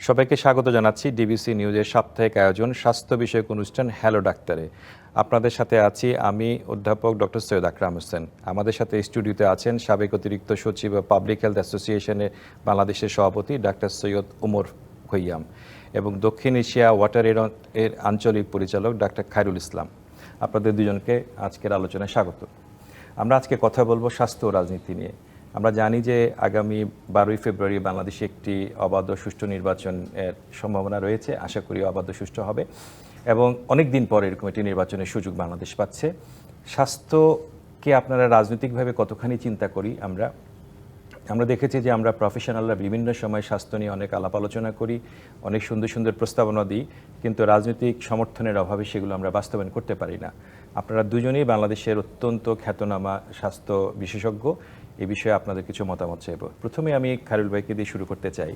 সবাইকে স্বাগত জানাচ্ছি ডিবিসি নিউজের সাপ্তাহিক আয়োজন স্বাস্থ্য বিষয়ক অনুষ্ঠান হ্যালো ডাক্তারে। আপনাদের সাথে আছি আমি অধ্যাপক ডক্টর সৈয়দ আকরাম হোসেন। আমাদের সাথে স্টুডিওতে আছেন সাবেক অতিরিক্ত সচিব পাবলিক হেলথ অ্যাসোসিয়েশনের বাংলাদেশের সভাপতি ডাক্তার সৈয়দ ওমর খৈয়াম এবং দক্ষিণ এশিয়া ওয়াটার এর আঞ্চলিক পরিচালক ডাক্তার খায়রুল ইসলাম। আপনাদের দুজনকে আজকের আলোচনায় স্বাগত। আমরা আজকে কথা বলবো স্বাস্থ্য ও রাজনীতি নিয়ে। আমরা জানি যে আগামী 12ই ফেব্রুয়ারি বাংলাদেশে একটি অবাধ ও সুষ্ঠু নির্বাচনের সম্ভাবনা রয়েছে। আশা করি অবাধ ও সুষ্ঠু হবে এবং অনেক দিন পরে এরকম একটি নির্বাচনের সুযোগ বাংলাদেশ পাচ্ছে। স্বাস্থ্যকে আপনারা রাজনৈতিকভাবে কতখানি চিন্তা করি আমরা দেখেছি যে আমরা প্রফেশনালরা বিভিন্ন সময় স্বাস্থ্য নিয়ে অনেক আলাপ আলোচনা করি, অনেক সুন্দর সুন্দর প্রস্তাবনা দিই, কিন্তু রাজনৈতিক সমর্থনের অভাবে সেগুলো আমরা বাস্তবায়ন করতে পারি না। আপনারা দুজনেই বাংলাদেশের অত্যন্ত খ্যাতনামা স্বাস্থ্য বিশেষজ্ঞ। এই বিষয়ে আপনাদের কিছু মতামত চাইব। প্রথমে আমি খায়রুল ভাইকে দিয়ে শুরু করতে চাই।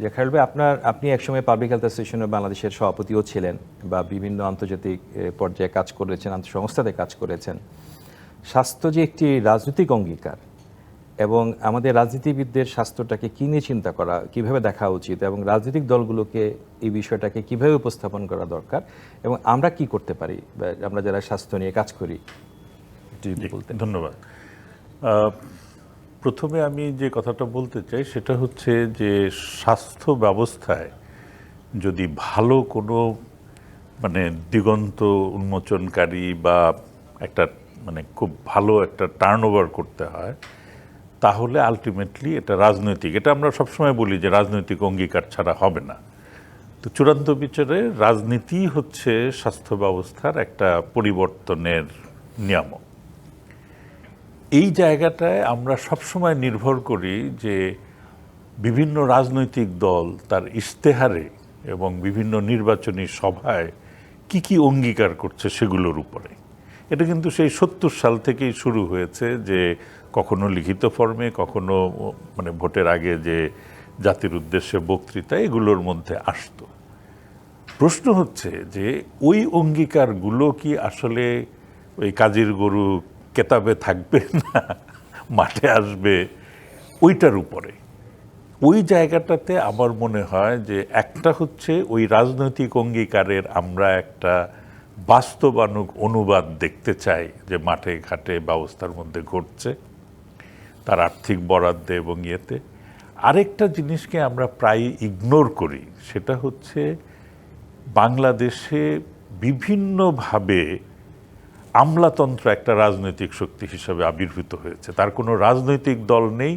যে খায়রুল ভাই, আপনি একসময় পাবলিক হেলথ অ্যাসোসিয়েশনের বাংলাদেশের সভাপতিও ছিলেন বা বিভিন্ন আন্তর্জাতিক পর্যায়ে কাজ করেছেন, আন্তঃসংস্থাতে কাজ করেছেন। স্বাস্থ্য যে একটি রাজনৈতিক অঙ্গীকার এবং আমাদের রাজনীতিবিদদের স্বাস্থ্যটাকে কী নিয়ে চিন্তা করা, কিভাবে দেখা উচিত এবং রাজনৈতিক দলগুলোকে এই বিষয়টাকে কিভাবে উপস্থাপন করা দরকার এবং আমরা কি করতে পারি আমরা যারা স্বাস্থ্য নিয়ে কাজ করি, বলতে। ধন্যবাদ। প্রথমে আমি যে কথাটা বলতে চাই সেটা হচ্ছে যে স্বাস্থ্য ব্যবস্থায় যদি ভালো কোনো দিগন্ত উন্মোচনকারী বা একটা খুব ভালো একটা টার্নওভার করতে হয়, তাহলে আলটিমেটলি এটা রাজনৈতিক, এটা আমরা সবসময় বলি যে রাজনৈতিক অঙ্গীকার ছাড়া হবে না। তো চূড়ান্ত বিচারে রাজনীতি হচ্ছে স্বাস্থ্য ব্যবস্থার একটা পরিবর্তনের নিয়ামক। এই জায়গাটায় আমরা সবসময় নির্ভর করি যে বিভিন্ন রাজনৈতিক দল তার ইশতেহারে এবং বিভিন্ন নির্বাচনী সভায় কি কি অঙ্গীকার করছে সেগুলোর উপরে। এটা কিন্তু সেই 70 সাল থেকেই শুরু হয়েছে, যে কখনো লিখিত ফর্মে, কখনো ভোটের আগে যে জাতির উদ্দেশ্যে বক্তৃতা, এগুলোর মধ্যে আসতো। প্রশ্ন হচ্ছে যে ওই অঙ্গীকারগুলো কি আসলে ওই কাজীর গরু কেতাবে থাকবে না মাঠে আসবে, ওইটার উপরে। ওই জায়গাটাতে আমার মনে হয় যে একটা হচ্ছে ওই রাজনৈতিক অঙ্গীকারের আমরা একটা বাস্তবানুগ অনুবাদ দেখতে চাই, যে মাঠে ঘাটে ব্যবস্থার মধ্যে ঘটছে, তার আর্থিক বরাদ্দে এবং ইয়েতে। আরেকটা জিনিসকে আমরা প্রায় ইগনোর করি, সেটা হচ্ছে বাংলাদেশে বিভিন্নভাবে আমলাতন্ত্র একটা রাজনৈতিক শক্তি হিসাবে আবির্ভূত হয়েছে। তার কোনো রাজনৈতিক দল নেই,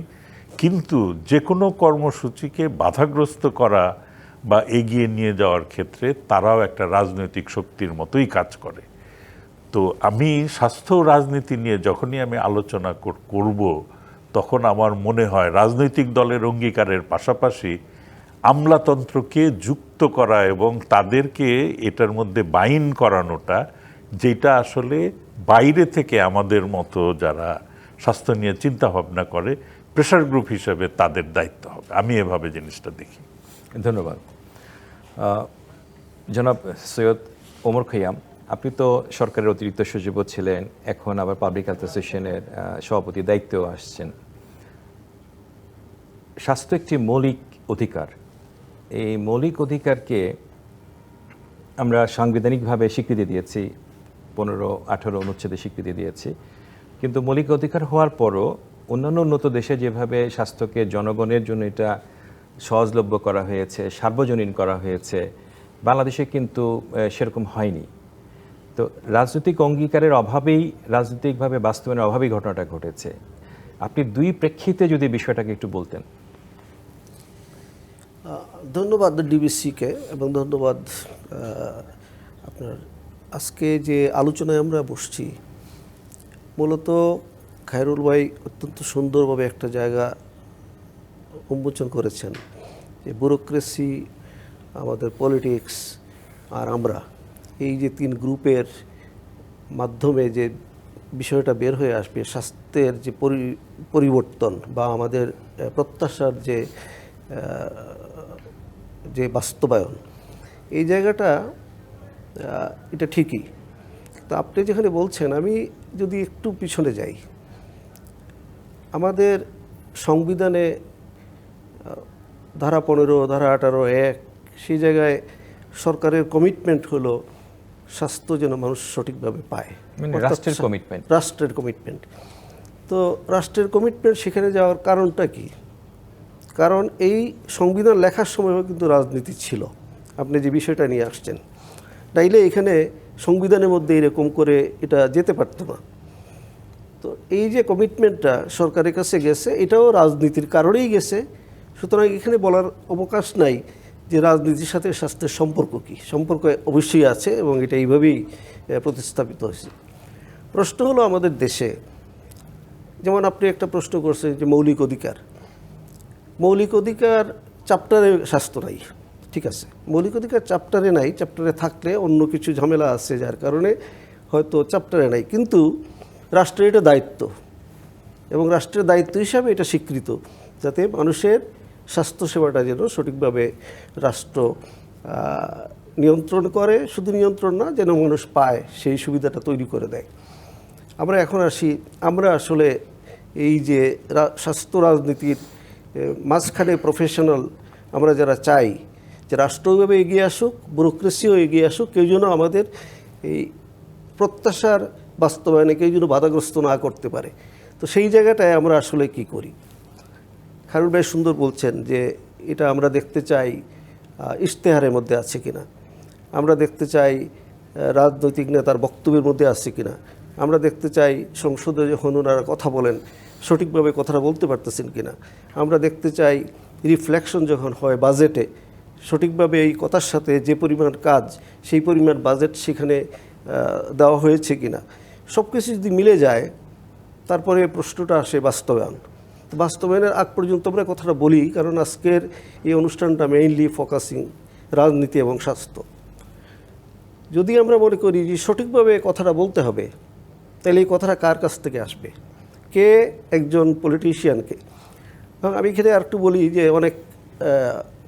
কিন্তু যে কোনো কর্মসূচিকে বাধাগ্রস্ত করা বা এগিয়ে নিয়ে যাওয়ার ক্ষেত্রে তারাও একটা রাজনৈতিক শক্তির মতোই কাজ করে। তো আমি স্বাস্থ্য রাজনীতি নিয়ে যখনই আমি আলোচনা করব, তখন আমার মনে হয় রাজনৈতিক দলের অঙ্গীকারের পাশাপাশি আমলাতন্ত্রকে যুক্ত করা এবং তাদেরকে এটার মধ্যে বাইন করানোটা, যেটা আসলে বাইরে থেকে আমাদের মতো যারা স্বাস্থ্য নিয়ে চিন্তা ভাবনা করে প্রেশার গ্রুপ হিসেবে তাদের দায়িত্ব হবে। আমি এভাবে জিনিসটা দেখি। ধন্যবাদ। জনাব সৈয়দ ওমর খৈয়াম, আপনি তো সরকারের অতিরিক্ত সচিবও ছিলেন, এখন আবার পাবলিক হেলথ অ্যাসোসিয়েশনের সভাপতির দায়িত্বেও আসছেন। স্বাস্থ্য একটি মৌলিক অধিকার। এই মৌলিক অধিকারকে আমরা সাংবিধানিকভাবে স্বীকৃতি দিয়েছি, 15-18 অনুচ্ছেদে স্বীকৃতি দিয়েছি, কিন্তু মৌলিক অধিকার হওয়ার পরও অন্যান্য উন্নত দেশে যেভাবে স্বাস্থ্যকে জনগণের জন্য এটা সহজলভ্য করা হয়েছে, সার্বজনীন করা হয়েছে, বাংলাদেশে কিন্তু সেরকম হয়নি। তো রাজনৈতিক অঙ্গীকারের অভাবেই, রাজনৈতিকভাবে বাস্তবায়নের অভাবেই ঘটনাটা ঘটেছে। আপনি দুই প্রেক্ষিতে যদি বিষয়টাকে একটু বলতেন। ধন্যবাদ ডিবিসিকে এবং ধন্যবাদ আপনার আজকে যে আলোচনায় আমরা বসছি। মূলত খায়রুল ভাই অত্যন্ত সুন্দরভাবে একটা জায়গা উন্মোচন করেছেন, যে ব্যুরোক্রেসি, আমাদের পলিটিক্স আর আমরা, এই যে তিন গ্রুপের মাধ্যমে যে বিষয়টা বের হয়ে আসবে, স্বাস্থ্যের যে পরিবর্তন বা আমাদের প্রত্যাশার যে বাস্তবায়ন, এই জায়গাটা এটা ঠিকই। তো আপনি যেখানে বলছেন, আমি যদি একটু পিছনে যাই, আমাদের সংবিধানে ধারা 15, ধারা 18(1) সেই জায়গায় সরকারের কমিটমেন্ট হলো স্বাস্থ্য যেন মানুষ সঠিকভাবে পায়, মানে অর্থাৎ রাষ্ট্রের কমিটমেন্ট। রাষ্ট্রের কমিটমেন্ট। তো রাষ্ট্রের কমিটমেন্ট সেখানে যাওয়ার কারণটা কি? কারণ এই সংবিধান লেখার সময়ও কিন্তু রাজনীতি ছিল, আপনি যে বিষয়টা নিয়ে আসছেন। তাইলে এখানে সংবিধানের মধ্যে এরকম করে এটা যেতে পারতো না। তো এই যে কমিটমেন্টটা সরকারের কাছে গেছে, এটাও রাজনীতির কারণেই গেছে। সুতরাং এখানে বলার অবকাশ নাই যে রাজনীতির সাথে স্বাস্থ্যের সম্পর্ক কী। সম্পর্ক অবশ্যই আছে এবং এটা এইভাবেই প্রতিস্থাপিত হয়েছে। প্রশ্ন হলো আমাদের দেশে, যেমন আপনি একটা প্রশ্ন করছেন যে মৌলিক অধিকার, মৌলিক অধিকার চ্যাপ্টারে স্বাস্থ্য নাই, ঠিক আছে, মৌলিক অধিকার চ্যাপ্টারে নাই, চ্যাপ্টারে থাকলে অন্য কিছু ঝামেলা আছে যার কারণে হয়তো চ্যাপ্টারে নাই, কিন্তু রাষ্ট্রের এটা দায়িত্ব এবং রাষ্ট্রের দায়িত্ব হিসাবে এটা স্বীকৃত যাতে মানুষের স্বাস্থ্যসেবাটা যেন সঠিকভাবে রাষ্ট্র নিয়ন্ত্রণ করে, শুধু নিয়ন্ত্রণ না, যেন মানুষ পায় সেই সুবিধাটা তৈরি করে দেয়। আমরা এখন আসি, আমরা আসলে এই যে স্বাস্থ্য রাজনীতির মাঝখানে প্রফেশনাল আমরা যারা চাই যে রাষ্ট্রভাবে এগিয়ে আসুক, ব্যুরোক্রেসিও এগিয়ে আসুক, কেউ যেন আমাদের এই প্রত্যাশার বাস্তবায়নে কেউ যেন বাধাগ্রস্ত না করতে পারে। তো সেই জায়গাটায় আমরা আসলে কি করি? খায়রুল ভাই সুন্দর বলছেন যে এটা আমরা দেখতে চাই ইশতেহারের মধ্যে আছে কিনা, আমরা দেখতে চাই রাজনৈতিক নেতার বক্তব্যের মধ্যে আছে কিনা, আমরা দেখতে চাই সংসদে যখন ওনারা কথা বলেন সঠিকভাবে কথাটা বলতে পারতেছেন কিনা, আমরা দেখতে চাই রিফ্লেকশন যখন হয় বাজেটে সঠিকভাবে এই কথার সাথে যে পরিমাণ কাজ সেই পরিমাণ বাজেট সেখানে দেওয়া হয়েছে কিনা, সব কিছু যদি মিলে যায় তারপরে প্রশ্নটা আসে বাস্তবায়ন। তো বাস্তবায়নের আগ পর্যন্ত আমরা কথাটা বলি, কারণ আজকের এই অনুষ্ঠানটা মেইনলি ফোকাসিং রাজনীতি এবং স্বাস্থ্য। যদি আমরা মনে করি যে সঠিকভাবে কথাটা বলতে হবে, তাহলে এই কথাটা কার কাছ থেকে আসবে? কে একজন পলিটিশিয়ানকে? এবং আমি এখানে আর একটু বলি যে অনেক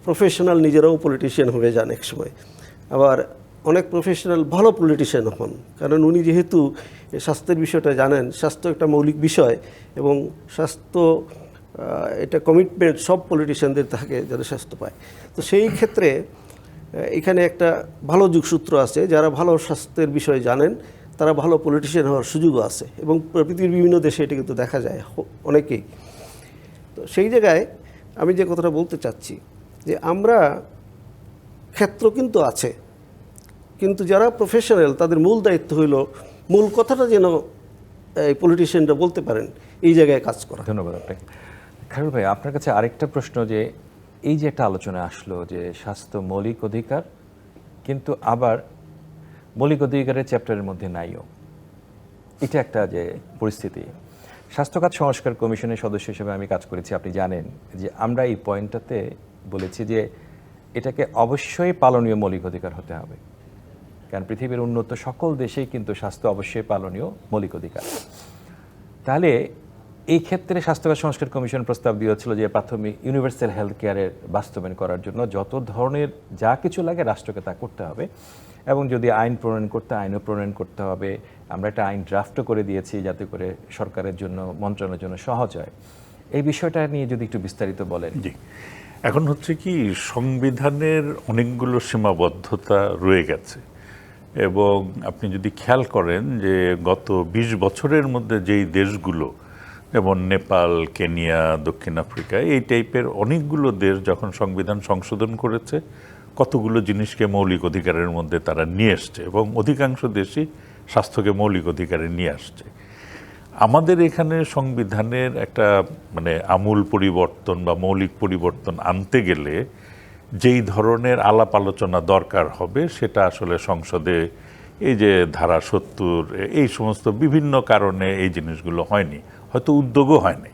প্রফেশনাল নিজেরাও পলিটিশিয়ান হয়ে যান এক সময়, আবার অনেক প্রফেশনাল ভালো পলিটিশিয়ান হন, কারণ উনি যেহেতু স্বাস্থ্যের বিষয়টা জানেন, স্বাস্থ্য একটা মৌলিক বিষয় এবং স্বাস্থ্য এটা কমিটমেন্ট সব পলিটিশিয়ানদের থাকে যারা স্বাস্থ্য পায়। তো সেই ক্ষেত্রে এখানে একটা ভালো যোগসূত্র আছে, যারা ভালো স্বাস্থ্যের বিষয়ে জানেন তারা ভালো পলিটিশিয়ান হওয়ার সুযোগও আছে এবং পৃথিবীর বিভিন্ন দেশে এটা কিন্তু দেখা যায় অনেকেই। তো সেই জায়গায় আমি যে কথাটা বলতে চাচ্ছি যে আমরা ক্ষেত্র কিন্তু আছে, কিন্তু যারা প্রফেশনাল তাদের মূল দায়িত্ব হইল মূল কথাটা যেন এই পলিটিশিয়ানরা বলতে পারেন, এই জায়গায় কাজ করা। ধন্যবাদ আপনাকে। খায়রুল ভাই, আপনার কাছে আরেকটা প্রশ্ন, যে এই যে একটা আলোচনা আসলো যে স্বাস্থ্য মৌলিক অধিকার, কিন্তু আবার মৌলিক অধিকারের চ্যাপ্টারের মধ্যে নাইও, এটা একটা যে পরিস্থিতি। স্বাস্থ্য খাত সংস্কার কমিশনের সদস্য হিসেবে আমি কাজ করেছি, আপনি জানেন যে আমরা এই পয়েন্টটাতে বলেছি যে এটাকে অবশ্যই পালনীয় মৌলিক অধিকার হতে হবে, কারণ পৃথিবীর উন্নত সকল দেশেই কিন্তু স্বাস্থ্য অবশ্যই পালনীয় মৌলিক অধিকার। তাহলে এই ক্ষেত্রে স্বাস্থ্যখাত সংস্কার কমিশন প্রস্তাব দিয়েছিল যে প্রাথমিক ইউনিভার্সাল হেলথ কেয়ারের বাস্তবায়ন করার জন্য যত ধরনের যা কিছু লাগে রাষ্ট্রকে তা করতে হবে, এবং যদি আইন প্রণয়ন করতে আইনও প্রণয়ন করতে হবে। আমরা একটা আইন ড্রাফটও করে দিয়েছি যাতে করে সরকারের জন্য, মন্ত্রণালয়ের জন্য সহজ হয়। এই বিষয়টা নিয়ে যদি একটু বিস্তারিত বলেন। জি, এখন হচ্ছে কি, সংবিধানের অনেকগুলো সীমাবদ্ধতা রয়ে গেছে এবং আপনি যদি খেয়াল করেন যে গত 20 বছরের মধ্যে যেই দেশগুলো, যেমন নেপাল, কেনিয়া, দক্ষিণ আফ্রিকা, এই টাইপের অনেকগুলো দেশ যখন সংবিধান সংশোধন করেছে কতগুলো জিনিসকে মৌলিক অধিকারের মধ্যে তারা নিয়ে আসছে এবং অধিকাংশ দেশই স্বাস্থ্যকে মৌলিক অধিকারে নিয়ে আসছে। আমাদের এখানে সংবিধানের একটা মানে আমূল পরিবর্তন বা মৌলিক পরিবর্তন আনতে গেলে যেই ধরনের আলাপ আলোচনা দরকার হবে সেটা আসলে সংসদে এই যে ধারা 70 এই সমস্ত বিভিন্ন কারণে এই জিনিসগুলো হয়নি, হয়তো উদ্যোগও হয়নি।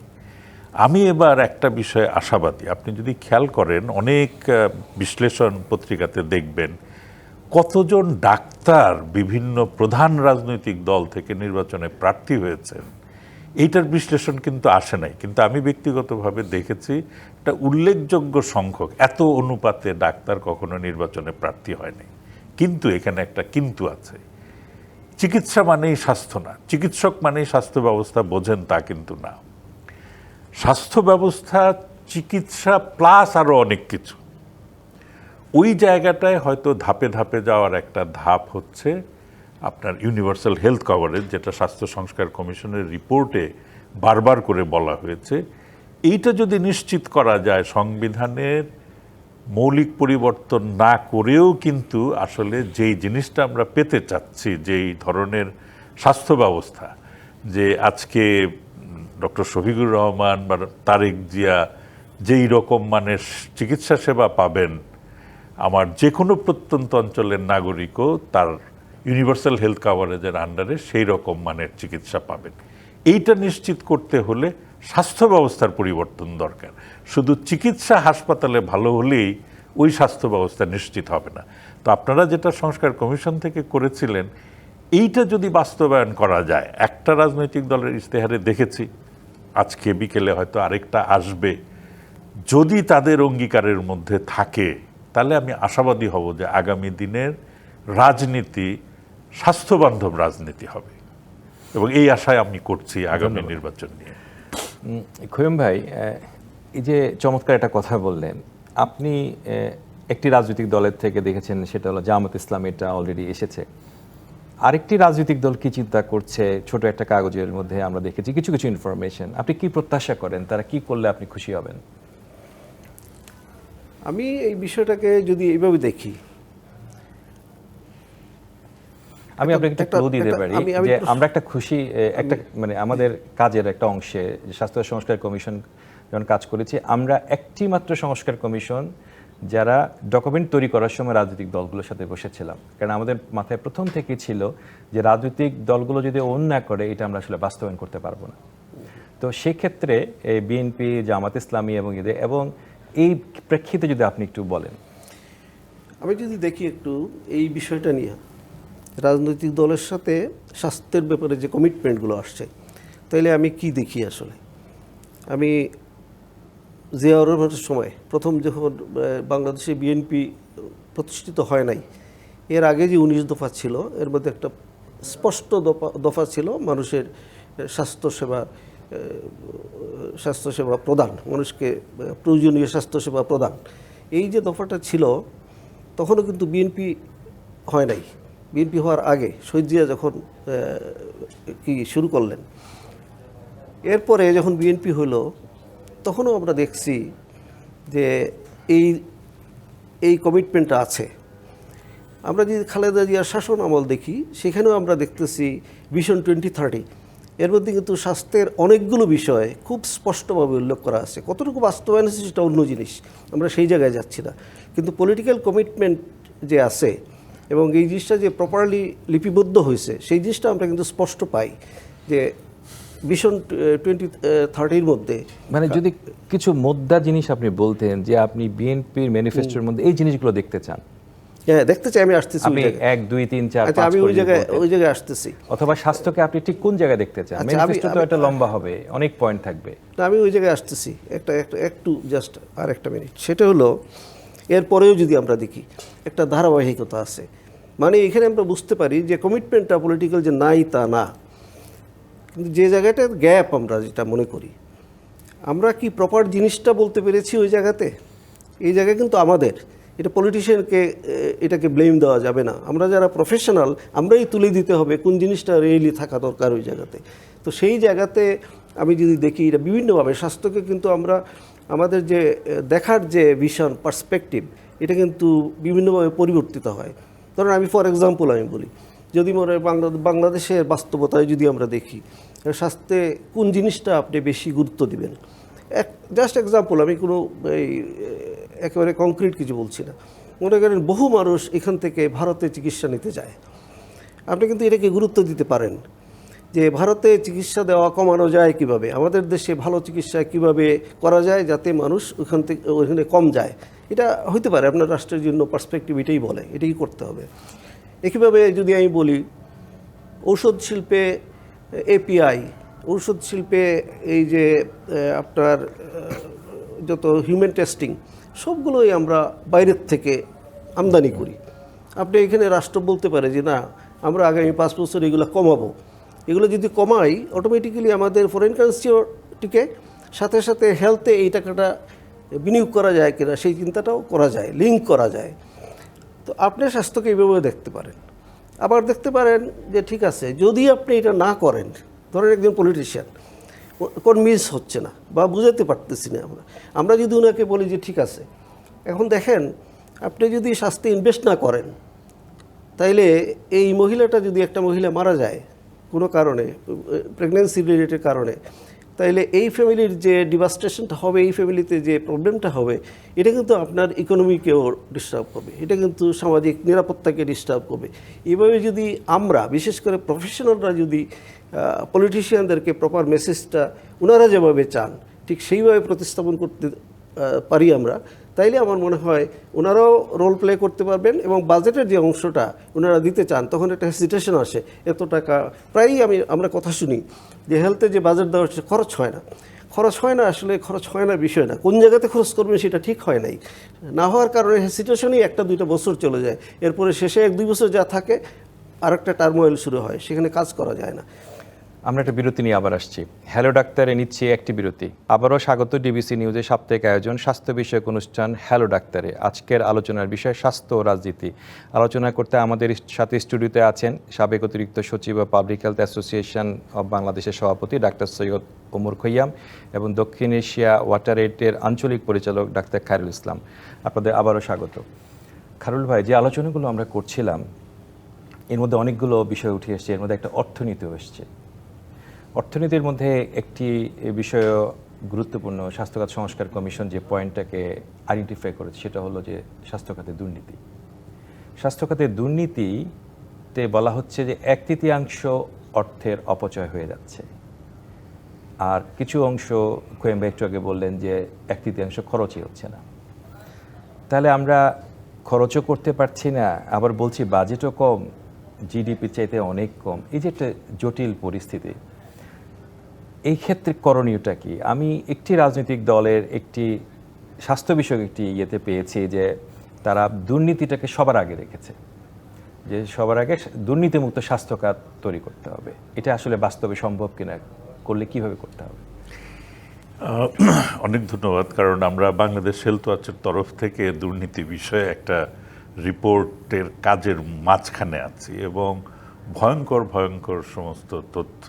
আমি এবার একটা বিষয়ে আশাবাদী। আপনি যদি খেয়াল করেন অনেক বিশ্লেষণ পত্রিকাতে দেখবেন কতজন ডাক্তার বিভিন্ন প্রধান রাজনৈতিক দল থেকে নির্বাচনে প্রার্থী হয়েছেন, এইটার বিশ্লেষণ কিন্তু আসে নাই। কিন্তু আমি ব্যক্তিগতভাবে দেখেছি একটা উল্লেখযোগ্য সংখ্যক, এত অনুপাতে ডাক্তার কখনো নির্বাচনে প্রার্থী হয়নি। কিন্তু এখানে একটা কিন্তু আছে, চিকিৎসা মানেই স্বাস্থ্য না, চিকিৎসক মানেই স্বাস্থ্য ব্যবস্থা বোঝেন তা কিন্তু না। স্বাস্থ্য ব্যবস্থা চিকিৎসা প্লাস আরও অনেক কিছু। ওই জায়গাটায় হয়তো ধাপে ধাপে যাওয়ার একটা ধাপ হচ্ছে আপনার ইউনিভার্সাল হেলথ কভারেজ, যেটা স্বাস্থ্য সংস্কার কমিশনের রিপোর্টে বারবার করে বলা হয়েছে। এইটা যদি নিশ্চিত করা যায়, সংবিধানের মৌলিক পরিবর্তন না করেও কিন্তু আসলে যেই জিনিসটা আমরা পেতে চাচ্ছি, যেই ধরনের স্বাস্থ্য ব্যবস্থা, যে আজকে ডক্টর শফিকুর রহমান বা তারেক জিয়া যেই রকম মানের চিকিৎসা সেবা পাবেন, আমার যে কোনো প্রত্যন্ত অঞ্চলের নাগরিকও তার ইউনিভার্সাল হেলথ কাভারেজের আন্ডারে সেই রকম মানের চিকিৎসা পাবেন। এইটা নিশ্চিত করতে হলে স্বাস্থ্য ব্যবস্থার পরিবর্তন দরকার। শুধু চিকিৎসা হাসপাতালে ভালো হলেই ওই স্বাস্থ্য ব্যবস্থা নিশ্চিত হবে না। তো আপনারা যেটা সংস্কার কমিশন থেকে করেছিলেন, এইটা যদি বাস্তবায়ন করা যায়, একটা রাজনৈতিক দলের ইশতেহারে দেখেছি, আজকে বিকেলে হয়তো আরেকটা আসবে, যদি তাদের অঙ্গীকারের মধ্যে থাকে, তাহলে আমি আশাবাদী হব যে আগামী দিনের রাজনীতি স্বাস্থ্যবান্ধব রাজনীতি হবে, এবং এই আশায় আমি করছি আগামী নির্বাচন নিয়ে। খৈয়ম ভাই, এই যে চমৎকার একটা কথা বললেন, আপনি একটি রাজনৈতিক দলের থেকে দেখেছেন, সেটা হলো জামাত ইসলাম, এটা অলরেডি এসেছে। আরেকটি রাজনৈতিক দল কি চিন্তা করছে, ছোট একটা কাগজের মধ্যে আমরা দেখেছি কিছু কিছু ইনফরমেশন। আপনি কি প্রত্যাশা করেন, তারা কি করলে আপনি খুশি হবেন? আমি এই বিষয়টাকে যদি এইভাবে দেখি, আমি আপনাকে একটা ক্লু দিতে পারি যে আমরা একটা খুশি একটা মানে আমাদের কাজের একটা অংশে স্বাস্থ্য সংস্কার কমিশন যখন কাজ করেছি, আমরা একটি মাত্র সংস্কার কমিশন যারা ডকুমেন্ট তৈরি করার সময় রাজনৈতিক দলগুলোর সাথে বসেছিলাম। কারণ আমাদের মাথায় প্রথম থেকে ছিল যে রাজনৈতিক দলগুলো যদি অন না করে, এটা আমরা আসলে বাস্তবায়ন করতে পারবো না। তো সেক্ষেত্রে এই বিএনপি, জামাত ইসলামী এবং এই প্রেক্ষিতে যদি আপনি একটু বলেন। আমি যদি দেখি একটু এই বিষয়টা নিয়ে, রাজনৈতিক দলের সাথে স্বাস্থ্যের ব্যাপারে যে কমিটমেন্টগুলো আসছে, তাইলে আমি কি দেখি আসলে। আমি জিয়াউর রহমানের সময় প্রথম যখন বাংলাদেশে বিএনপি প্রতিষ্ঠিত হয় নাই, এর আগে যে 19 দফা ছিল, এর মধ্যে একটা স্পষ্ট দফা ছিল মানুষের স্বাস্থ্যসেবা প্রদান, মানুষকে প্রয়োজনীয় স্বাস্থ্যসেবা প্রদান। এই যে দফাটা ছিল, তখনও কিন্তু বিএনপি হয় নাই। বিএনপি হওয়ার আগে শহীদ জিয়া যখন কি শুরু করলেন, এরপরে যখন বিএনপি হলো, তখনও আমরা দেখছি যে এই কমিটমেন্টটা আছে। আমরা যদি খালেদা জিয়ার শাসন আমল দেখি, সেখানেও আমরা দেখতেছি ভিশন 2030, এর মধ্যে কিন্তু স্বাস্থ্যের অনেকগুলো বিষয় খুব স্পষ্টভাবে উল্লেখ করা আছে। কতটুকু বাস্তবায়ন আছে সেটা অন্য জিনিস, আমরা সেই জায়গায় যাচ্ছি না। কিন্তু পলিটিক্যাল কমিটমেন্ট যে আছে এবং এই জিনিসটা যে প্রপারলি লিপিবদ্ধ হয়েছে, সেই জিনিসটা আমরা কিন্তু স্পষ্ট পাই যে ভিশন 2030 মধ্যে। মানে যদি কিছু মোদ্দা জিনিস আপনি বলতেন যে আপনি বিএনপির ম্যানিফেস্টোর মধ্যে এই জিনিসগুলো দেখতে চান। হ্যাঁ, দেখতে চাই। আমি আসতেছি, আপনি 1, 2, 3, 4, 5 আমি ওই জায়গায় আসতেছি। অথবা স্বাস্থ্যকে আপনি ঠিক কোন জায়গায় দেখতে চান? ম্যানিফেস্টো তো একটা লম্বা হবে, অনেক পয়েন্ট থাকবে। না, আমি ওই জায়গায় আসতেছি, একটু জাস্ট আর একটা মিনিট। সেটা হলো, এরপরেও যদি আমরা দেখি একটা ধারাবাহিকতা আছে। মানে এখানে আমরা বুঝতে পারি যে কমিটমেন্টটা পলিটিক্যাল যে নাই তা না, কিন্তু যে জায়গাটার গ্যাপ আমরা যেটা মনে করি, আমরা কি প্রপার জিনিসটা বলতে পেরেছি ওই জায়গাতে। এই জায়গায় কিন্তু আমাদের এটা পলিটিশিয়ানকে এটাকে ব্লেম দেওয়া যাবে না। আমরা যারা প্রফেশনাল, আমরাই তুলে দিতে হবে কোন জিনিসটা রিয়েলি থাকা দরকার ওই জায়গাতে। তো সেই জায়গাতে আমি যদি দেখি, এটা বিভিন্নভাবে স্বাস্থ্যকে কিন্তু আমরা আমাদের যে দেখার যে ভিশন, পার্সপেক্টিভ, এটা কিন্তু বিভিন্নভাবে পরিবর্তিত হয়। ধরুন আমি ফর এক্সাম্পল আমি বলি, যদি মনে হয় বাংলাদেশের বাস্তবতায় যদি আমরা দেখি, স্বাস্থ্যে কোন জিনিসটা আপনি বেশি গুরুত্ব দিবেন। জাস্ট এক্সাম্পল, আমি কোনো একেবারে কংক্রিট কিছু বলছি না। মনে করেন বহু মানুষ এখান থেকে ভারতে চিকিৎসা নিতে যায়। আপনি কিন্তু এটাকে গুরুত্ব দিতে পারেন যে ভারতে চিকিৎসা দেওয়া কমানো যায় কিভাবে, আমাদের দেশে ভালো চিকিৎসা কিভাবে করা যায় যাতে মানুষ ওইখানে কম যায়। এটা হইতে পারে আপনার রাষ্ট্রের জন্য পার্সপেক্টিভ এটাই বলে, এটাই করতে হবে। একইভাবে যদি আমি বলি, ঔষধ শিল্পে এপিআই, ঔষধ শিল্পে এই যে আপনার যত হিউম্যান টেস্টিং, সবগুলোই আমরা বাইরের থেকে আমদানি করি। আপনি এখানে রাষ্ট্র বলতে পারে যে না, আমরা আগামী 5 বছর এগুলো কমাবো। এগুলো যদি কমাই, অটোমেটিক্যালি আমাদের ফরেন কারেন্সিও টিকে, সাথে সাথে হেলথে এই টাকাটা বিনিয়োগ করা যায় কিনা সেই চিন্তাটাও করা যায়, লিঙ্ক করা যায়। তো আপনি স্বাস্থ্যকে এইভাবে দেখতে পারেন। আবার দেখতে পারেন যে ঠিক আছে, যদি আপনি এটা না করেন, ধরেন একজন পলিটিশিয়ান কনভিন্স হচ্ছে না বা বুঝাতে পারতেছি না আমরা যদি ওনাকে বলি যে ঠিক আছে, এখন দেখেন আপনি যদি স্বাস্থ্যে ইনভেস্ট না করেন, তাইলে এই মহিলাটা যদি একটা মহিলা মারা যায় কোনো কারণে, প্রেগনেন্সি রিলেটেড কারণে, তাইলে এই ফ্যামিলির যে ডিভাস্টেশনটা হবে, এই ফ্যামিলিতে যে প্রবলেমটা হবে, এটা কিন্তু আপনার ইকোনমিকেও ডিস্টার্ব করবে, এটা কিন্তু সামাজিক নিরাপত্তাকে ডিস্টার্ব করবে। এইভাবে যদি আমরা, বিশেষ করে প্রফেশনালরা যদি পলিটিশিয়ানদেরকে প্রপার মেসেজটা ওনারা যেভাবে চান ঠিক সেইভাবে প্রতিস্থাপন করতে পারি আমরা, তাইলে আমার মনে হয় ওনারাও রোল প্লে করতে পারবেন এবং বাজেটের যে অংশটা ওনারা দিতে চান তখন একটা হেসিটেশন আসে। এত টাকা প্রায়ই আমরা কথা শুনি যে হেলথে যে বাজেট দেওয়া হচ্ছে খরচ হয় না, খরচ হয় না, আসলে খরচ হয় না বিষয় না, কোন জায়গাতে খরচ করবেন সেটা ঠিক হয় নাই, না হওয়ার কারণে হেসিটেশনই 1-2 বছর চলে যায়, এরপরে শেষে 1-2 বছর যা থাকে আরেকটা টার্মোয়েল শুরু হয়, সেখানে কাজ করা যায় না। আমরা একটা বিরতি নিয়ে আবার আসছি। হ্যালো ডাক্তারে নিচ্ছি একটি বিরতি। আবারও স্বাগত ডিবিসি নিউজের সাপ্তাহিক আয়োজন স্বাস্থ্য বিষয়ক অনুষ্ঠান হ্যালো ডাক্তারে। আজকের আলোচনার বিষয় স্বাস্থ্য ও রাজনীতি। আলোচনা করতে আমাদের সাথে স্টুডিওতে আছেন সাবেক অতিরিক্ত সচিব ও পাবলিক হেলথ অ্যাসোসিয়েশন অব বাংলাদেশের সভাপতি ডাক্তার সৈয়দ ওমর খৈয়াম এবং দক্ষিণ এশিয়া ওয়াটার এইডের আঞ্চলিক পরিচালক ডাক্তার খায়রুল ইসলাম। আপনাদের আবারও স্বাগত। খায়রুল ভাই, যে আলোচনাগুলো আমরা করছিলাম এর মধ্যে অনেকগুলো বিষয় উঠে এসছে, এর মধ্যে একটা অর্থনীতিও এসছে। অর্থনীতির মধ্যে একটি বিষয় গুরুত্বপূর্ণ, স্বাস্থ্যখাত সংস্কার কমিশন যে পয়েন্টটাকে আইডেন্টিফাই করেছে সেটা হলো যে স্বাস্থ্যখাতে দুর্নীতি। স্বাস্থ্যখাতে দুর্নীতিতে বলা হচ্ছে যে 1/3 অর্থের অপচয় হয়ে যাচ্ছে, আর কিছু অংশ খোয়েম্বা একটু আগে বললেন যে 1/3 খরচই হচ্ছে না। তাহলে আমরা খরচও করতে পারছি না, আবার বলছি বাজেটও কম, জিডিপি চাইতে অনেক কম। এই যে একটা জটিল পরিস্থিতি, এই ক্ষেত্রে করণীয়টা কি? আমি একটি রাজনৈতিক দলের একটি স্বাস্থ্য বিষয়ক একটি ইয়েতে পেয়েছি যে তারা দুর্নীতিটাকে সবার আগে রেখেছে, যে সবার আগে দুর্নীতিমুক্ত স্বাস্থ্য খাত তৈরি করতে হবে। এটা আসলে বাস্তবে সম্ভব কিনা, করলে কিভাবে করতে হবে? অনেক ধন্যবাদ। কারণ আমরা বাংলাদেশ হেলথ ওয়াচের তরফ থেকে দুর্নীতি বিষয়ে একটা রিপোর্টের কাজের মাঝখানে আছি এবং ভয়ঙ্কর ভয়ঙ্কর সমস্ত তথ্য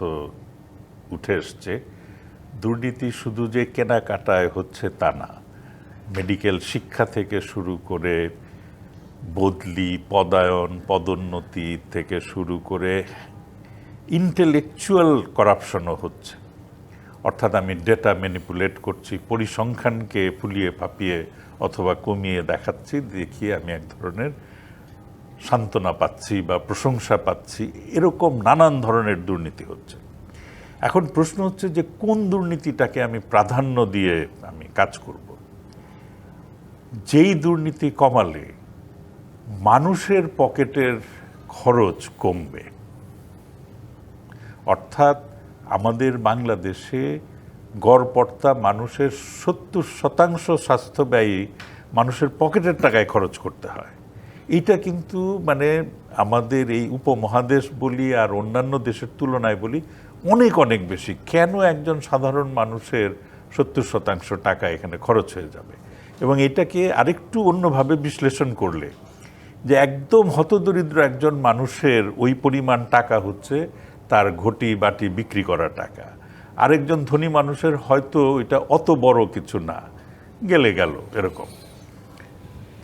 উঠে এসছে। দুর্নীতি শুধু যে কেনাকাটায় হচ্ছে তা না, মেডিকেল শিক্ষা থেকে শুরু করে বদলি, পদায়ন, পদোন্নতি থেকে শুরু করে ইন্টেলেকচুয়াল করাপশনও হচ্ছে। অর্থাৎ আমি ডেটা ম্যানিপুলেট করছি, পরিসংখ্যানকে ফুলিয়ে ফাঁপিয়ে অথবা কমিয়ে দেখাচ্ছি, দেখিয়ে আমি এক ধরনের সান্ত্বনা পাচ্ছি বা প্রশংসা পাচ্ছি, এরকম নানান ধরনের দুর্নীতি হচ্ছে। এখন প্রশ্ন হচ্ছে যে কোন দুর্নীতিটাকে আমি প্রাধান্য দিয়ে আমি কাজ করব। যেই দুর্নীতি কমালে মানুষের পকেটের খরচ কমবে, অর্থাৎ আমাদের বাংলাদেশে গড়পড়তা মানুষের 70% স্বাস্থ্য ব্যয়ী মানুষের পকেটের টাকায় খরচ করতে হয়। এইটা কিন্তু মানে আমাদের এই উপমহাদেশ বলি আর অন্যান্য দেশের তুলনায় বলি অনেক অনেক বেশি। কেন একজন সাধারণ মানুষের 70% টাকা এখানে খরচ হয়ে যাবে? এবং এটাকে আরেকটু অন্যভাবে বিশ্লেষণ করলে যে একদম হতদরিদ্র একজন মানুষের ওই পরিমাণ টাকা হচ্ছে তার ঘটি বাটি বিক্রি করা টাকা, আরেকজন ধনী মানুষের হয়তো এটা অত বড় কিছু না, গেলে গেল এরকম।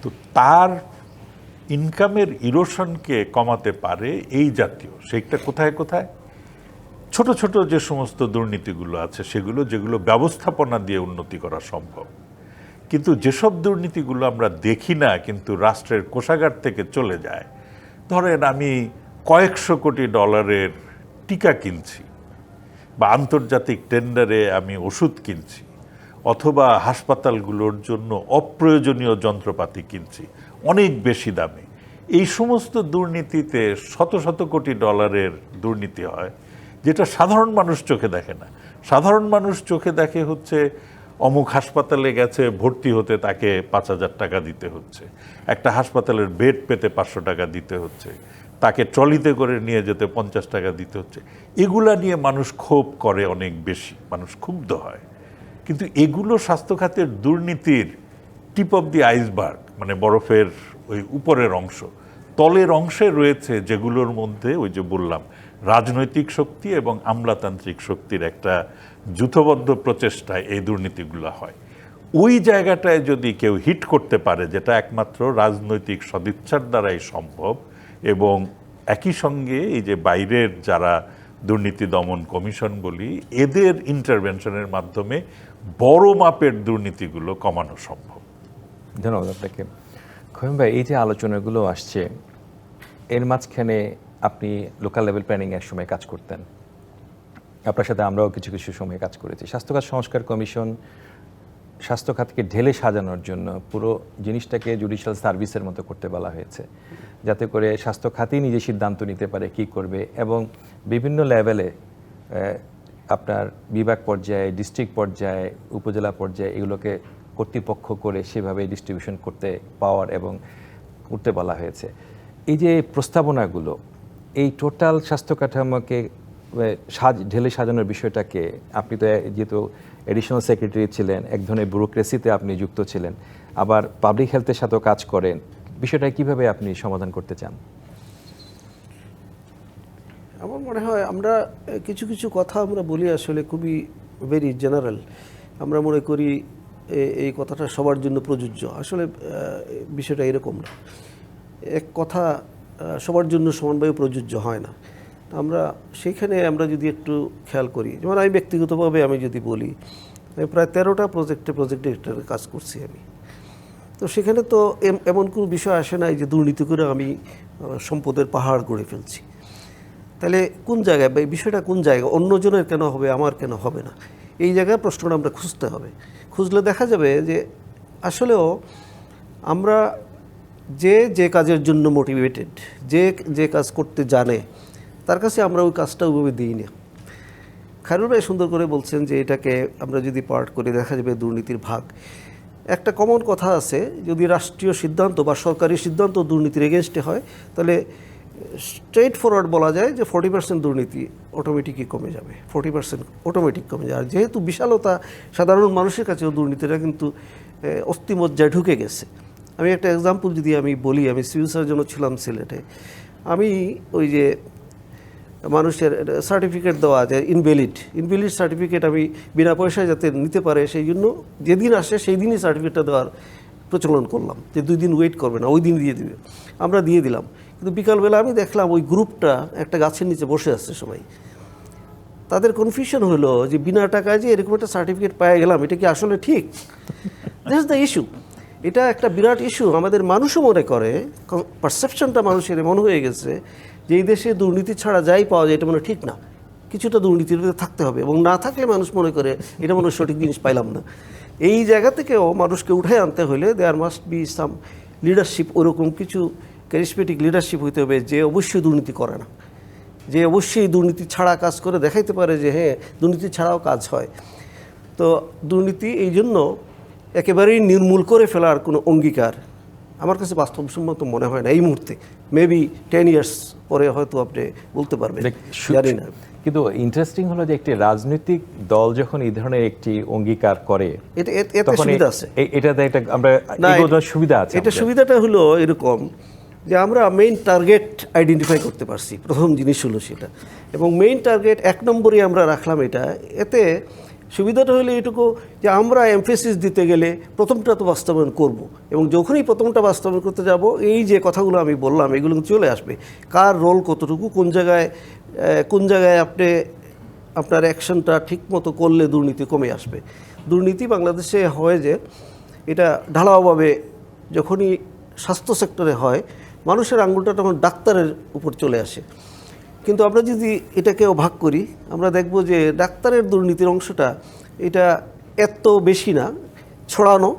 তো তার ইনকামের ইরোশনকে কমাতে পারে এই জাতীয়, সেটা কোথায় কোথায় ছোট ছোট যে সমস্ত দুর্নীতিগুলো আছে সেগুলো, যেগুলো ব্যবস্থাপনা দিয়ে উন্নতি করা সম্ভব। কিন্তু যেসব দুর্নীতিগুলো আমরা দেখি না কিন্তু রাষ্ট্রের কোষাগার থেকে চলে যায়, ধরেন আমি কয়েকশো কোটি ডলারের টিকা কিনছি বা আন্তর্জাতিক টেন্ডারে আমি ওষুধ কিনছি অথবা হাসপাতালগুলোর জন্য অপ্রয়োজনীয় যন্ত্রপাতি কিনছি অনেক বেশি দামে, এই সমস্ত দুর্নীতিতে শত শত কোটি ডলারের দুর্নীতি হয় যেটা সাধারণ মানুষ চোখে দেখে না। সাধারণ মানুষ চোখে দেখে হচ্ছে অমুক হাসপাতালে গেছে ভর্তি হতে তাকে 5,000 টাকা দিতে হচ্ছে, একটা হাসপাতালের বেড পেতে 500 টাকা দিতে হচ্ছে, তাকে ট্রলিতে করে নিয়ে যেতে 50 টাকা দিতে হচ্ছে। এগুলা নিয়ে মানুষ ক্ষোভ করে অনেক বেশি, মানুষ ক্ষুব্ধ হয়। কিন্তু এগুলো স্বাস্থ্য খাতের দুর্নীতির টিপ অফ দি আইসবার্গ, মানে বরফের ওই উপরের অংশ। তলের অংশে রয়েছে যেগুলোর মধ্যে ওই যে বললাম রাজনৈতিক শক্তি এবং আমলাতান্ত্রিক শক্তির একটা যূথবদ্ধ প্রচেষ্টায় এই দুর্নীতিগুলো হয়। ওই জায়গাটায় যদি কেউ হিট করতে পারে, যেটা একমাত্র রাজনৈতিক সদিচ্ছার দ্বারাই সম্ভব, এবং একই সঙ্গে এই যে বাইরের যারা দুর্নীতি দমন কমিশন বলি, এদের ইন্টারভেনশনের মাধ্যমে বড় মাপের দুর্নীতিগুলো কমানো সম্ভব। ধন্যবাদ আপনাকে। খোয়েম ভাই, এই যে আলোচনাগুলো আসছে, এর মাঝখানে আপনি লোকাল লেভেল প্ল্যানিংয়ের সময় কাজ করতেন, আপনার সাথে আমরাও কিছু কিছু সময় কাজ করেছি। স্বাস্থ্যখাত সংস্কার কমিশন স্বাস্থ্য খাতকে ঢেলে সাজানোর জন্য পুরো জিনিসটাকে জুডিশিয়াল সার্ভিসের মতো করতে বলা হয়েছে, যাতে করে স্বাস্থ্য খাতই নিজে সিদ্ধান্ত নিতে পারে কি করবে, এবং বিভিন্ন লেভেলে আপনার বিভাগ পর্যায়ে, ডিস্ট্রিক্ট পর্যায়ে, উপজেলা পর্যায়ে এগুলোকে কর্তৃপক্ষ করে সেভাবে ডিস্ট্রিবিউশন করতে পাওয়ার এবং করতে বলা হয়েছে। এই যে প্রস্তাবনাগুলো, এই টোটাল স্বাস্থ্য কাঠামোকে ঢেলে সাজানোর বিষয়টাকে, আপনি তো যেহেতু এডিশনাল সেক্রেটারি ছিলেন, এক ধরনের ব্যুরোক্রেসিতে আপনি যুক্ত ছিলেন, আবার পাবলিক হেলথের সাথেও কাজ করেন, বিষয়টা কিভাবে আপনি সমাধান করতে চান? আমার মনে হয় আমরা কিছু কিছু কথা আমরা বলি আসলে খুবই ভেরি জেনারেল। আমরা মনে করি এই কথাটা সবার জন্য প্রযোজ্য। আসলে বিষয়টা এরকম না। এক কথা সবার জন্য সমানভাবে প্রযোজ্য হয় না। আমরা সেইখানে আমরা যদি একটু খেয়াল করি, যেমন আমি ব্যক্তিগতভাবে আমি যদি বলি, প্রায় 13টা প্রজেক্ট ডিরেক্টরে কাজ করছি আমি। তো সেখানে তো এমন কোনো বিষয় আসে নাই যে দুর্নীতি করে আমি সম্পদের পাহাড় গড়ে ফেলছি। তাহলে কোন জায়গায় বা এই বিষয়টা কোন জায়গায়, অন্যজনের কেন হবে, আমার কেন হবে না, এই জায়গায় প্রশ্নটা আমরা খুঁজতে হবে। খুঁজলে দেখা যাবে যে আসলেও আমরা যে কাজের জন্য মোটিভেটেড, যে কাজ করতে জানে, তার কাছে আমরা ওই কাজটা ওইভাবে দিই না। খায়রুল ভাই সুন্দর করে বলছেন যে এটাকে আমরা যদি পার্ট করে দেখা যাবে দুর্নীতির ভাগ। একটা কমন কথা আছে, যদি রাষ্ট্রীয় সিদ্ধান্ত বা সরকারি সিদ্ধান্ত দুর্নীতির এগেনস্টে হয়, তাহলে স্ট্রেট ফরওয়ার্ড বলা যায় যে 40% দুর্নীতি অটোমেটিকই কমে যাবে, 40% অটোমেটিক কমে যায়। আর যেহেতু বিশালতা, সাধারণ মানুষের কাছেও দুর্নীতিটা কিন্তু অস্থিমজ্জায় ঢুকে গেছে। আমি একটা এক্সাম্পল যদি আমি বলি, আমি সিভিল সার্জনও ছিলাম সিলেটে। আমি ওই যে মানুষের সার্টিফিকেট দেওয়া যায় ইনভ্যালিড সার্টিফিকেট আমি বিনা পয়সায় যাতে নিতে পারে, সেই জন্য যেদিন আসে সেই দিনই সার্টিফিকেটটা দেওয়ার প্রচলন করলাম, যে 2 দিন ওয়েট করবে না, ওই দিন দিয়ে দিবে। আমরা দিয়ে দিলাম, কিন্তু বিকালবেলা আমি দেখলাম ওই গ্রুপটা একটা গাছের নিচে বসে আসছে সবাই। তাদের কনফিউশন হলো যে বিনা টাকায় যে এরকম একটা সার্টিফিকেট পেয়ে গেলাম, এটা কি আসলে ঠিক? This is the issue. এটা একটা বিরাট ইস্যু। আমাদের মানুষও মনে করে, পারসেপশনটা মানুষের এমন হয়ে গেছে যে এই দেশে দুর্নীতি ছাড়া যাই পাওয়া যায় এটা মনে ঠিক না, কিছুটা দুর্নীতির ভিতরে থাকতে হবে, এবং না থাকলে মানুষ মনে করে এটা মনে সঠিক জিনিস পাইলাম না। এই জায়গা থেকেও মানুষকে উঠে আনতে হলে there must be some leadership, ওরকম কিছু ক্যারিসমেটিক লিডারশিপ হইতে হবে যে অবশ্যই দুর্নীতি করে না, যে অবশ্যই দুর্নীতি ছাড়া কাজ করে দেখাইতে পারে যে হ্যাঁ দুর্নীতি ছাড়াও কাজ হয়। তো দুর্নীতি এই জন্য একেবারেই নির্মূল করে ফেলার কোনো অঙ্গীকার আমার কাছে বাস্তবসম্মত মনে হয় না এই মুহূর্তে। মেবি 10 years পরে হয়তো আপনি বলতে পারবেন, জানি না। কিন্তু ইন্টারেস্টিং হলো যে একটি রাজনৈতিক দল যখন এই ধরনের একটি অঙ্গীকার করে, এতে সুবিধা আছে, এটাতে একটা আমরা সুবিধা আছে। এটা সুবিধাটা হলো এরকম যে আমরা মেইন টার্গেট আইডেন্টিফাই করতে পারছি, প্রথম জিনিস হলো সেটা। এবং মেইন টার্গেট 1 নম্বরই আমরা রাখলাম এটা। এতে সুবিধাটা হলো এটুকু যে আমরা এমফেসিস দিতে গেলে প্রথমটা তো বাস্তবায়ন করব, এবং যখনই প্রথমটা বাস্তবায়ন করতে যাব এই যে কথাগুলো আমি বললাম এগুলো চলে আসবে, কার রোল কতটুকু, কোন জায়গায় আপনি আপনার অ্যাকশনটা ঠিক মতো করলে দুর্নীতি কমে আসবে। দুর্নীতি বাংলাদেশে হয় যে এটা ঢালাওভাবে যখনই স্বাস্থ্য সেক্টরে হয়, মানুষের আঙুলটা তখন ডাক্তারের উপর চলে আসে। কিন্তু আমরা যদি এটাকেও ভাগ করি, আমরা দেখব যে ডাক্তারের দুর্নীতির অংশটা এটা এত বেশি না, ছড়ানো,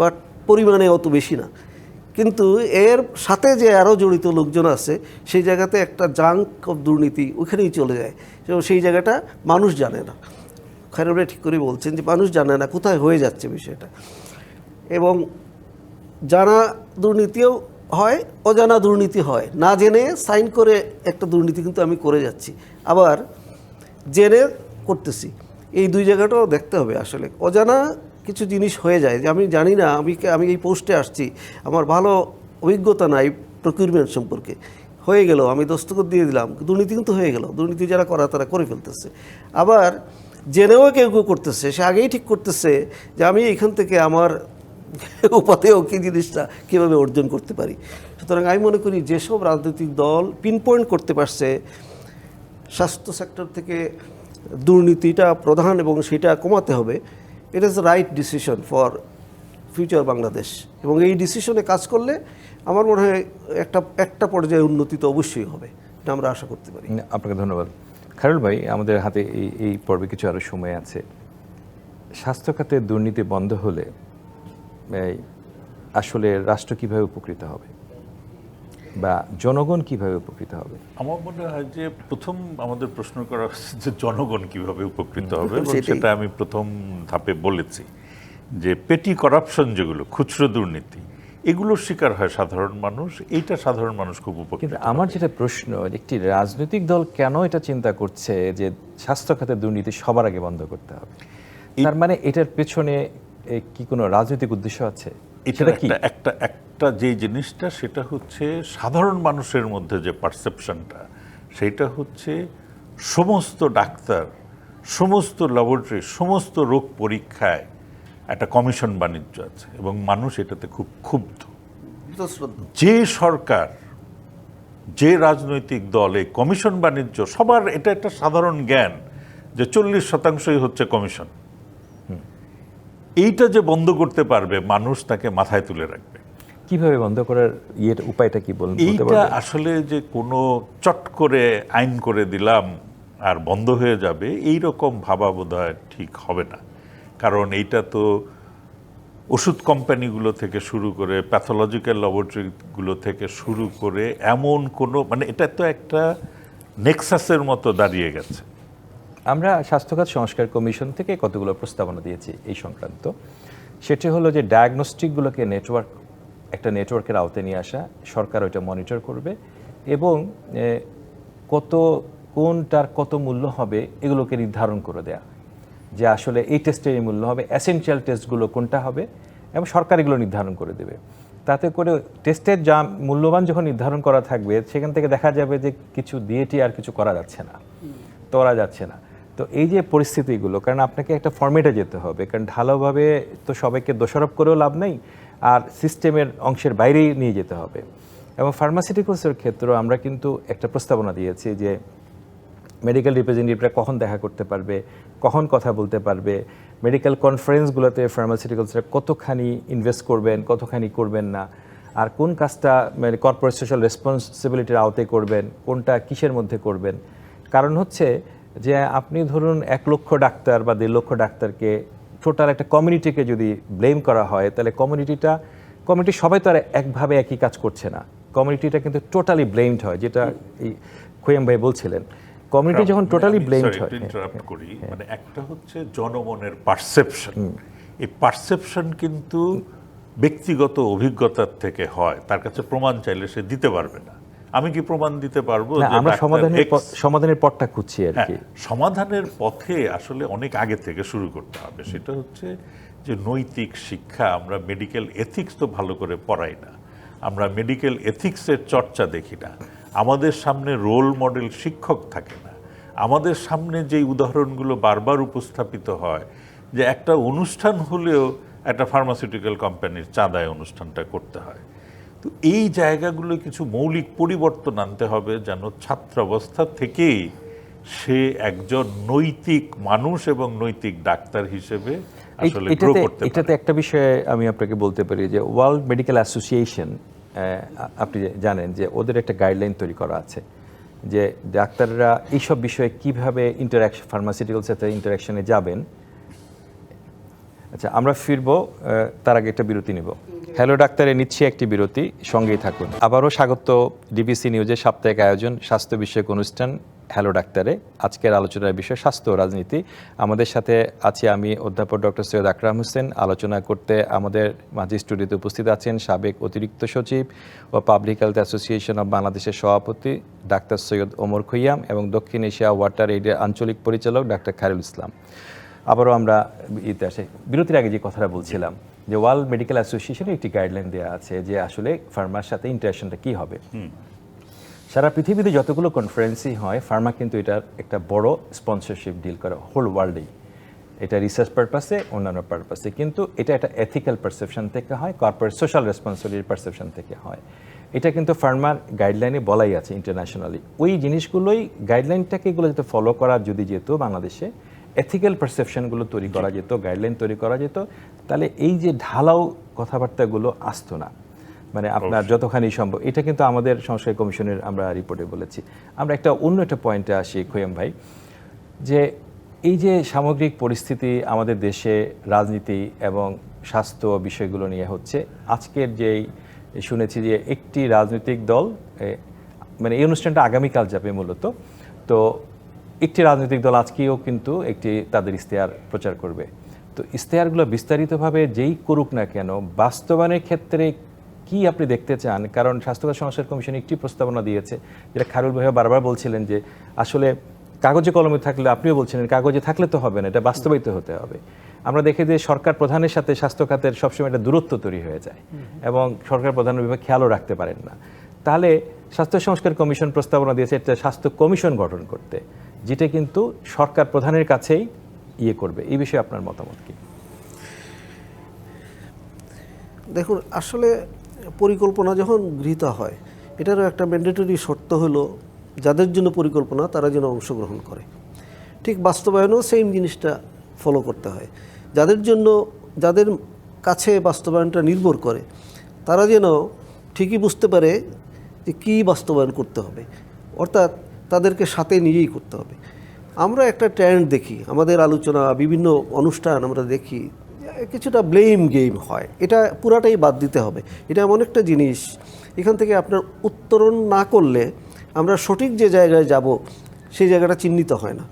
বাট পরিমাণে অত বেশি না। কিন্তু এর সাথে যে আরও জড়িত লোকজন আছে, সেই জায়গাতে একটা জাঙ্ক অফ দুর্নীতি ওইখানেই চলে যায়, এবং সেই জায়গাটা মানুষ জানে না। খায়রুল ভাই ঠিক করে বলছেন যে মানুষ জানে না কোথায় হয়ে যাচ্ছে বিষয়টা, এবং জানা দুর্নীতিও হয়, অজানা দুর্নীতি হয়। না জেনে সাইন করে একটা দুর্নীতি কিন্তু আমি করে যাচ্ছি, আবার জেনে করতেছি। এই দুই জায়গাটাও দেখতে হবে আসলে। অজানা কিছু জিনিস হয়ে যায় যে আমি জানি না, আমি এই পোস্টে আসছি, আমার ভালো অভিজ্ঞতা নাই প্রকিউরমেন্ট সম্পর্কে, হয়ে গেল, আমি দস্তখত দিয়ে দিলাম, দুর্নীতি কিন্তু হয়ে গেল। দুর্নীতি যারা করা তারা করে ফেলতেছে। আবার জেনেও কেউ কেউ করতেছে, সে আগেই ঠিক করতেছে যে আমি এখান থেকে আমার উপাদেয় কি জিনিসটা কীভাবে অর্জন করতে পারি। সুতরাং আমি মনে করি যেসব রাজনৈতিক দল পিনপয়েন্ট করতে পারছে স্বাস্থ্য সেক্টর থেকে দুর্নীতিটা প্রধান এবং সেটা কমাতে হবে, it is the right decision for future Bangladesh. এবং এই ডিসিশনে কাজ করলে আমার মনে হয় একটা পর্যায়ে উন্নতি তো অবশ্যই হবে, এটা আমরা আশা করতে পারি। আপনাকে ধন্যবাদ। খায়রুল ভাই, আমাদের হাতে এই পর্বে কিছু আরও সময় আছে। স্বাস্থ্য খাতে দুর্নীতি বন্ধ হলে আসলে রাষ্ট্র কিভাবে উপকৃত হবে বা জনগণ কিভাবে উপকৃত হবে? আমার মনে হয় যে প্রথম আমাদের প্রশ্ন করা হচ্ছে যে জনগণ কিভাবে উপকৃত হবে, এবং সেটাই। সেটা আমি প্রথম ধাপে বলেছি যে পেটি করাপশন যেগুলো, খুচরো দুর্নীতি, এগুলোর শিকার হয় সাধারণ মানুষ। এইটা সাধারণ মানুষ খুব উপকৃত। কিন্তু আমার যেটা প্রশ্ন, একটি রাজনৈতিক দল কেন এটা চিন্তা করছে যে স্বাস্থ্য খাতে দুর্নীতি সবার আগে বন্ধ করতে হবে? তার মানে এটার পেছনে কি কোনো রাজনৈতিক উদ্দেশ্য আছে? এটা একটা যে জিনিসটা, সেটা হচ্ছে সাধারণ মানুষের মধ্যে যে পারসেপশনটা, সেটা হচ্ছে সমস্ত ডাক্তার, সমস্ত ল্যাবরেটরি, সমস্ত রোগ পরীক্ষায় একটা কমিশন বাণিজ্য আছে এবং মানুষ এটাতে খুব ক্ষুব্ধ। যে সরকার, যে রাজনৈতিক দল এই কমিশন বাণিজ্য, সবার এটা একটা সাধারণ জ্ঞান যে 40% হচ্ছে কমিশন, এইটা যে বন্ধ করতে পারবে, মানুষ তাকে মাথায় তুলে রাখবে। কিভাবে বন্ধ করার উপায়টা কি বলতে এইটা পারবেন? আসলে যে কোনো চট করে আইন করে দিলাম আর বন্ধ হয়ে যাবে, এই রকম ভাবা বোধহয় ঠিক হবে না। কারণ এইটা তো ওষুধ কোম্পানিগুলো থেকে শুরু করে, প্যাথোলজিক্যাল ল্যাবরেটরিগুলো থেকে শুরু করে, এমন কোনো, মানে এটা তো একটা নেক্সাসের মতো দাঁড়িয়ে গেছে। আমরা স্বাস্থ্যখাত সংস্কার কমিশন থেকে কতগুলো প্রস্তাবনা দিয়েছি এই সংক্রান্ত। সেটি হলো যে ডায়াগনস্টিকগুলোকে একটা নেটওয়ার্কের আওতায় নিয়ে আসা, সরকার ওইটা মনিটর করবে এবং কোনটার কত মূল্য হবে এগুলোকে নির্ধারণ করে দেয়া, যে আসলে এই টেস্টের এই মূল্য হবে, এসেনশিয়াল টেস্টগুলো কোনটা হবে, এবং সরকার এগুলো নির্ধারণ করে দেবে। তাতে করে টেস্টের যা মূল্যবান যখন নির্ধারণ করা থাকবে, সেখান থেকে দেখা যাবে যে কিছু দিয়েটি আর কিছু করা যাচ্ছে না, তোলা যাচ্ছে না। তো এই যে পরিস্থিতিগুলো, কারণ আপনাকে একটা ফর্মেটে যেতে হবে, কারণ ঢালাওভাবে তো সবাইকে দোষারোপ করেও লাভ নেই, আর সিস্টেমের অংশের বাইরেই নিয়ে যেতে হবে। এবং ফার্মাসিউটিক্যালসের ক্ষেত্রেও আমরা কিন্তু একটা প্রস্তাবনা দিয়েছি যে মেডিকেল রিপ্রেজেন্টেটিভরা কখন দেখা করতে পারবে, কখন কথা বলতে পারবে, মেডিকেল কনফারেন্সগুলোতে ফার্মাসিউটিক্যালসরা কতখানি ইনভেস্ট করবেন, কতখানি করবেন না, আর কোন কাজটা কর্পোরেট সোশ্যাল রেসপন্সিবিলিটির আওতায় করবেন, কোনটা কিসের মধ্যে করবেন। কারণ হচ্ছে যে আপনি ধরুন 1 লক্ষ ডাক্তার বা 1.5 লক্ষ ডাক্তারকে, টোটাল একটা কমিউনিটিকে যদি ব্লেম করা হয়, তাহলে কমিউনিটি সবাই তো আর একভাবে একই কাজ করছে না, কমিউনিটিটা কিন্তু টোটালি ব্লেমড হয়, যেটা এই খোয়াম ভাই বলছিলেন। কমিউনিটি যখন টোটালি ব্লেমড হয়, ইন্টারাপ্ট করি, মানে একটা হচ্ছে জনমনের পারসেপশন। এই পারসেপশন কিন্তু ব্যক্তিগত অভিজ্ঞতার থেকে হয়, তার কাছে প্রমাণ চাইলে সে দিতে পারবে না। আমি কি প্রমাণ দিতে পারবো? আমরা সমাধানের পথটা খুঁজছি আর কি। সমাধানের পথে আসলে অনেক আগে থেকে শুরু করতে হবে। সেটা হচ্ছে যে নৈতিক শিক্ষা, আমরা মেডিকেল এথিক্স তো ভালো করে পড়াই না, আমরা মেডিকেল এথিক্সের চর্চা দেখি না, আমাদের সামনে রোল মডেল শিক্ষক থাকে না, আমাদের সামনে যেই উদাহরণগুলো বারবার উপস্থাপিত হয় যে একটা অনুষ্ঠান হলেও একটা ফার্মাসিউটিক্যাল কোম্পানির চাঁদায় অনুষ্ঠানটা করতে হয়। তো এই জায়গাগুলো কিছু মৌলিক পরিবর্তন আনতে হবে, যেন ছাত্রাবস্থা থেকেই সে একজন নৈতিক মানুষ এবং নৈতিক ডাক্তার হিসেবে আসলে গ্রো করতে পারে। এটাতে একটা বিষয়ে আমি আপনাকে বলতে পারি যে ওয়ার্ল্ড মেডিকেল অ্যাসোসিয়েশন, আপনি জানেন যে ওদের একটা গাইডলাইন তৈরি করা আছে যে ডাক্তাররা এইসব বিষয়ে কিভাবে ফার্মাসিউটিক্যালস সাথে ইন্টারাকশনে যাবেন। আচ্ছা, আমরা ফিরবো, তার আগে একটা বিরতি নেব। হ্যালো ডাক্তারে নিচ্ছি একটি বিরতি, সঙ্গেই থাকুন। আবারও স্বাগত ডিবিসি নিউজের সাপ্তাহিক আয়োজন স্বাস্থ্য বিষয়ক অনুষ্ঠান হ্যালো ডাক্তারে। আজকের আলোচনার বিষয় স্বাস্থ্য ও রাজনীতি। আমাদের সাথে আছি আমি অধ্যাপক ডক্টর সৈয়দ আকরাম হোসেন। আলোচনা করতে আমাদের মাঝে স্টুডিওতে উপস্থিত আছেন সাবেক অতিরিক্ত সচিব ও পাবলিক হেলথ অ্যাসোসিয়েশন অব বাংলাদেশের সভাপতি ডাক্তার সৈয়দ ওমর খৈয়াম এবং দক্ষিণ এশিয়া ওয়াটার এইডের আঞ্চলিক পরিচালক ডাক্তার খায়রুল ইসলাম। আবারও আমরা ইতে আসে বিরতির আগে যে কথাটা বলছিলাম যে ওয়ার্ল্ড মেডিকেল অ্যাসোসিয়েশনে একটি গাইডলাইন দেওয়া আছে যে আসলে ফার্মার সাথে ইন্টারাকশনটা কী হবে। সারা পৃথিবীতে যতগুলো কনফারেন্সই হয় ফার্মা কিন্তু এটার একটা বড় স্পন্সরশিপ ডিল করে হোল ওয়ার্ল্ডেই, এটা রিসার্চ পারপাসে অন্যান্য পারপাসে, কিন্তু এটা একটা এথিক্যাল পারসেপশন থেকে হয়, কর্পোরেট সোশ্যাল রেসপন্সিবিলিটি পারসেপশন থেকে হয়। এটা কিন্তু ফার্মার গাইডলাইনে বলাই আছে ইন্টারন্যাশনালি। ওই জিনিসগুলোই গাইডলাইনটাকে এগুলো যাতে ফলো করা যদি যেত বাংলাদেশে, এথিক্যাল পারসেপশনগুলো তৈরি করা যেত, গাইডলাইন তৈরি করা যেত, তাহলে এই যে ঢালাও কথাবার্তাগুলো আসতো না। মানে আপনার যতখানি সম্ভব, এটা কিন্তু আমাদের সংস্কার কমিশনের আমরা রিপোর্টে বলেছি। আমরা অন্য একটা পয়েন্টে আসি খোয়েম ভাই, যে এই যে সামগ্রিক পরিস্থিতি আমাদের দেশে রাজনীতি এবং স্বাস্থ্য বিষয়গুলো নিয়ে হচ্ছে, আজকের যেই শুনেছি যে একটি রাজনৈতিক দল, মানে এই অনুষ্ঠানটা আগামীকাল যাবে মূলত, তো একটি রাজনৈতিক দল আজকেও কিন্তু তাদের ইশতেহার প্রচার করবে। তো ইশতেহারগুলো বিস্তারিতভাবে যেই করুক না কেন, বাস্তবায়নের ক্ষেত্রে কি আপনি দেখতে চান? কারণ স্বাস্থ্যকর সংস্কার কমিশন একটি প্রস্তাবনা দিয়েছে, যেটা খায়রুল ভাইয়া বারবার বলছিলেন যে আসলে কাগজে কলমে থাকলে, আপনিও বলছিলেন কাগজে থাকলে তো হবে না, এটা বাস্তবায়িত হতে হবে। আমরা দেখি যে সরকার প্রধানের সাথে স্বাস্থ্য খাতের সবসময় একটা দূরত্ব তৈরি হয়ে যায় এবং সরকার প্রধানের বিভাগ খেয়ালও রাখতে পারেন না। তাহলে স্বাস্থ্য সংস্কার কমিশন প্রস্তাবনা দিয়েছে একটা স্বাস্থ্য কমিশন গঠন করতে, যেটা কিন্তু সরকার প্রধানের কাছেই করবে। এই বিষয়ে আপনার মতামত কি? দেখুন, আসলে পরিকল্পনা যখন গৃহীত হয়, এটারও একটা ম্যান্ডেটরি শর্ত হলো যাদের জন্য পরিকল্পনা তারা যেন অংশগ্রহণ করে। ঠিক বাস্তবায়নও সেম জিনিসটা ফলো করতে হয়। যাদের কাছে বাস্তবায়নটা নির্ভর করে তারা যেন ঠিকই বুঝতে পারে যে কী বাস্তবায়ন করতে হবে, অর্থাৎ তাদেরকে সাথে নিয়েই করতে হবে। আমরা একটা ট্রেন্ড দেখি, আমাদের আলোচনা, বিভিন্ন অনুষ্ঠান আমরা দেখি, কিছুটা ব্লেম গেম হয়। এটা পুরাটাই বাদ দিতে হবে। এটা এমন একটা জিনিস, এখান থেকে আপনার উত্তরণ না করলে আমরা সঠিক যে জায়গায় যাব সেই জায়গাটা চিহ্নিত হয় না।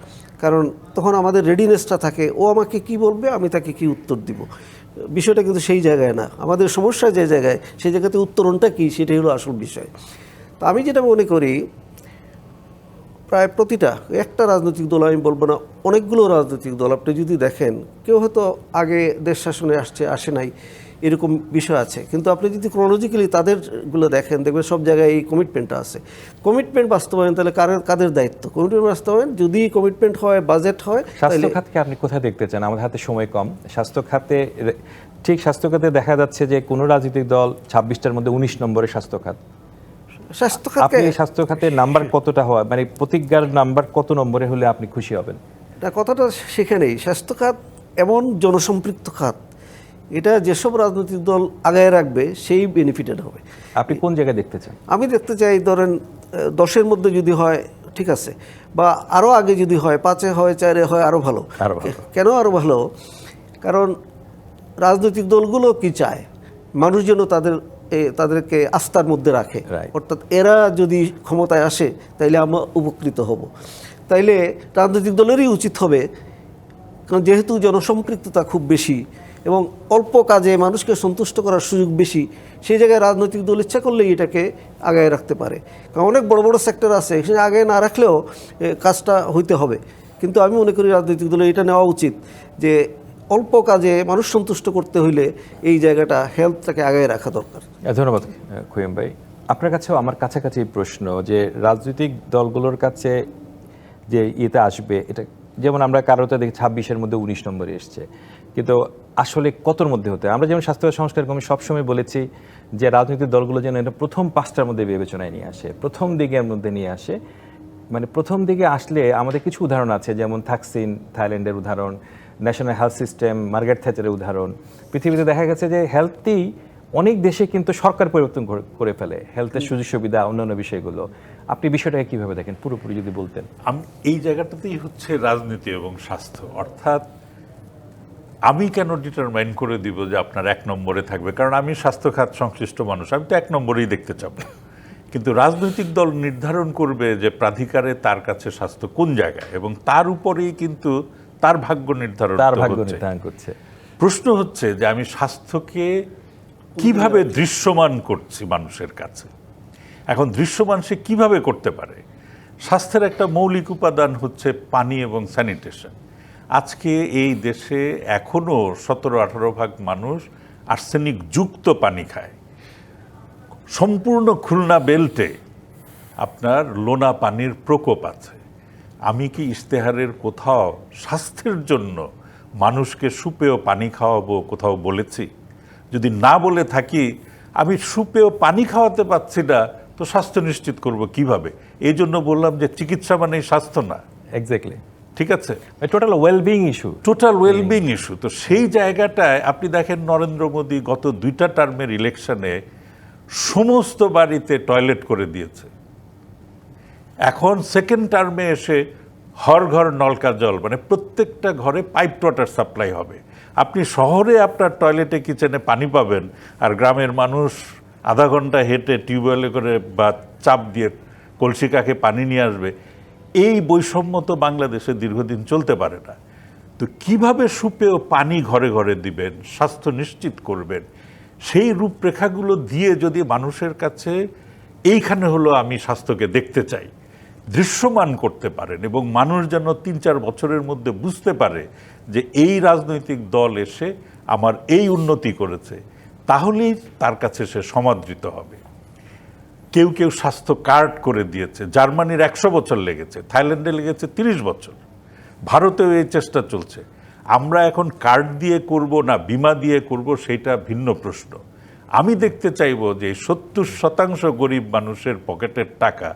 কারণ তখন আমাদের রেডিনেসটা থাকে, ও আমাকে কি বলবে, আমি তাকে কি উত্তর দিব। বিষয়টা কিন্তু সেই জায়গায় না। আমাদের সমস্যা যে জায়গায়, সেই জায়গাতে উত্তরণটা কী, সেটাই হলো আসল বিষয়। তো আমি যেটা মনে করি, প্রায় প্রতিটা, একটা রাজনৈতিক দল আমি বলবো না, অনেকগুলো রাজনৈতিক দল আপনি যদি দেখেন, কেউ হয়তো আগে দেশ শাসনে আসে নাই, এরকম বিষয় আছে, কিন্তু আপনি যদি ক্রোনোলজিক্যালি তাদেরগুলো দেখেন, দেখবেন সব জায়গায় এই কমিটমেন্টটা আছে। কমিটমেন্ট বাস্তবায়ন তাহলে কাদের দায়িত্ব? কমিটমেন্ট বাস্তবায়ন যদি কমিটমেন্ট হয়, বাজেট হয়। স্বাস্থ্য খাতকে আপনি কোথায় দেখতে চান? আমাদের হাতে সময় কম। স্বাস্থ্য খাতে দেখা যাচ্ছে যে কোনো রাজনৈতিক দল 26টার মধ্যে 19 নম্বরে স্বাস্থ্য খাত। আপনি স্বাস্থ্য খাতের নাম্বার কতটা হওয়া, মানে প্রতিজ্ঞার নাম্বার কত নম্বরে হলে আপনি খুশি হবেন? এটা কথাটা সেখানেই। স্বাস্থ্য খাত এমন জনসম্পৃক্ত খাত, এটা যেসব রাজনৈতিক দল আগায় রাখবে সেই বেনিফিটেড হবে। আপনি কোন জায়গায় দেখতে চান? আমি দেখতে চাই, ধরেন 10-এর মধ্যে যদি হয় ঠিক আছে, বা আরও আগে যদি হয়, 5-এ হয়, 4-এ হয়, আরও ভালো। কেন আরও ভালো? কারণ রাজনৈতিক দলগুলো কি চায়, মানুষ যেন তাদেরকে আস্থার মধ্যে রাখে। অর্থাৎ এরা যদি ক্ষমতায় আসে তাইলে আমরা উপকৃত হব। তাইলে রাজনৈতিক দলেরই উচিত হবে, কারণ যেহেতু জনসম্পৃক্ততা খুব বেশি এবং অল্প কাজে মানুষকে সন্তুষ্ট করার সুযোগ বেশি, সেই জায়গায় রাজনৈতিক দল ইচ্ছা করলেই এটাকে আগায় রাখতে পারে। কারণ অনেক বড় বড় সেক্টর আছে, সেটা আগায় না রাখলেও কাজটা হইতে হবে। কিন্তু আমি মনে করি রাজনৈতিক দলের এটা নেওয়া উচিত যে অল্প কাজে মানুষ সন্তুষ্ট করতে হইলে এই জায়গাটা, হেলথটাকে আগায় রাখা দরকার। ধন্যবাদ খোয়েম ভাই। আপনার কাছেও আমার কাছাকাছি প্রশ্ন, যে রাজনৈতিক দলগুলোর কাছে যে ইয়েতে আসবে, এটা যেমন আমরা কারোতে দেখি 26-এর মধ্যে 19 নম্বরে এসছে, কিন্তু আসলে কতর মধ্যে হতে? আমরা যেমন স্বাস্থ্য সংস্কার কমিশন সবসময় বলেছি যে রাজনৈতিক দলগুলো যেন এটা প্রথম 5টার মধ্যে বিবেচনায় নিয়ে আসে, প্রথম দিকের মধ্যে নিয়ে আসে। মানে প্রথম দিকে আসলে আমাদের কিছু উদাহরণ আছে, যেমন থাকসিন, থাইল্যান্ডের উদাহরণ, ন্যাশনাল হেলথ সিস্টেম, মার্গারেট থ্যাচারের উদাহরণ। পৃথিবীতে দেখা গেছে যে হেলথই অনেক দেশে কিন্তু সরকার পরিবর্তন করে ফেলে, হেলথের সুযোগ সুবিধা, অন্যান্য বিষয়গুলো। আপনি বিষয়টাকে কীভাবে দেখেন, পুরোপুরি যদি বলতেন। এই জায়গাটাতেই হচ্ছে রাজনীতি এবং স্বাস্থ্য। অর্থাৎ আমি কেন ডিটারমাইন করে দিব যে আপনার 1 নম্বরে থাকবে, কারণ আমি স্বাস্থ্য খাত সংশ্লিষ্ট মানুষ, আমি তো 1 নম্বরেই দেখতে চাবো। কিন্তু রাজনৈতিক দল নির্ধারণ করবে যে প্রাধিকারে তার কাছে স্বাস্থ্য কোন জায়গায়, এবং তার উপরেই কিন্তু তার ভাগ্য নির্ধারণ করছে। প্রশ্ন হচ্ছে যে আমি স্বাস্থ্যকে কিভাবে দৃশ্যমান করছি মানুষের কাছে। এখন দৃশ্যমান সে কিভাবে করতে পারে? স্বাস্থ্যের একটা মৌলিক উপাদান হচ্ছে পানি এবং স্যানিটেশন। আজকে এই দেশে এখনো 17-18 ভাগ মানুষ আর্সেনিক যুক্ত পানি খায়। সম্পূর্ণ খুলনা বেল্টে আপনার লোনা পানির প্রকোপ আছে। আমি কি ইশতেহারের কোথাও স্বাস্থ্যের জন্য মানুষকে সুপেয় পানি খাওয়াবো কোথাও বলেছি? যদি না বলে থাকি, আমি সুপেয় পানি খাওয়াতে পারছি না, তো স্বাস্থ্য নিশ্চিত করব কিভাবে? এই জন্য বললাম যে চিকিৎসা মানেই স্বাস্থ্য না। এক্স্যাক্টলি, ঠিক আছে, total wellbeing issue, total wellbeing issue. তো সেই জায়গাটায় আপনি দেখেন নরেন্দ্র মোদী গত 2টা টার্মের ইলেকশনে সমস্ত বাড়িতে টয়লেট করে দিয়েছে। এখন সেকেন্ড টার্মে এসে হর ঘর নলকা জল, মানে প্রত্যেকটা ঘরে পাইপ ওয়াটার সাপ্লাই হবে। আপনি শহরে আপনার টয়লেটে কিচেনে পানি পাবেন, আর গ্রামের মানুষ আধা ঘন্টা হেঁটে টিউবওয়েলে করে বা চাপ দিয়ে কলসি কাকে পানি নিয়ে আসবে। এই বৈষম্য তো বাংলাদেশে দীর্ঘদিন চলতে পারে না। তো কিভাবে সুপেয় পানি ঘরে ঘরে দিবেন, স্বাস্থ্য নিশ্চিত করবেন, সেই রূপরেখাগুলো দিয়ে যদি মানুষের কাছে এইখানে হলো আমি স্বাস্থ্যকে দেখতে চাই দৃশ্যমান করতে পারেন, এবং মানুষ যেন 3-4 বছরের মধ্যে বুঝতে পারে যে এই রাজনৈতিক দল এসে আমার এই উন্নতি করেছে, তাহলেই তার কাছে সে সমাদৃত হবে। কেউ কেউ স্বাস্থ্য কার্ড করে দিয়েছে। জার্মানির 100 বছর লেগেছে, থাইল্যান্ডে লেগেছে 30 বছর, ভারতেও এই চেষ্টা চলছে। আমরা এখন কার্ড দিয়ে করব না বিমা দিয়ে করব, সেইটা ভিন্ন প্রশ্ন। আমি দেখতে চাইব যে 70% গরিব মানুষের পকেটের টাকা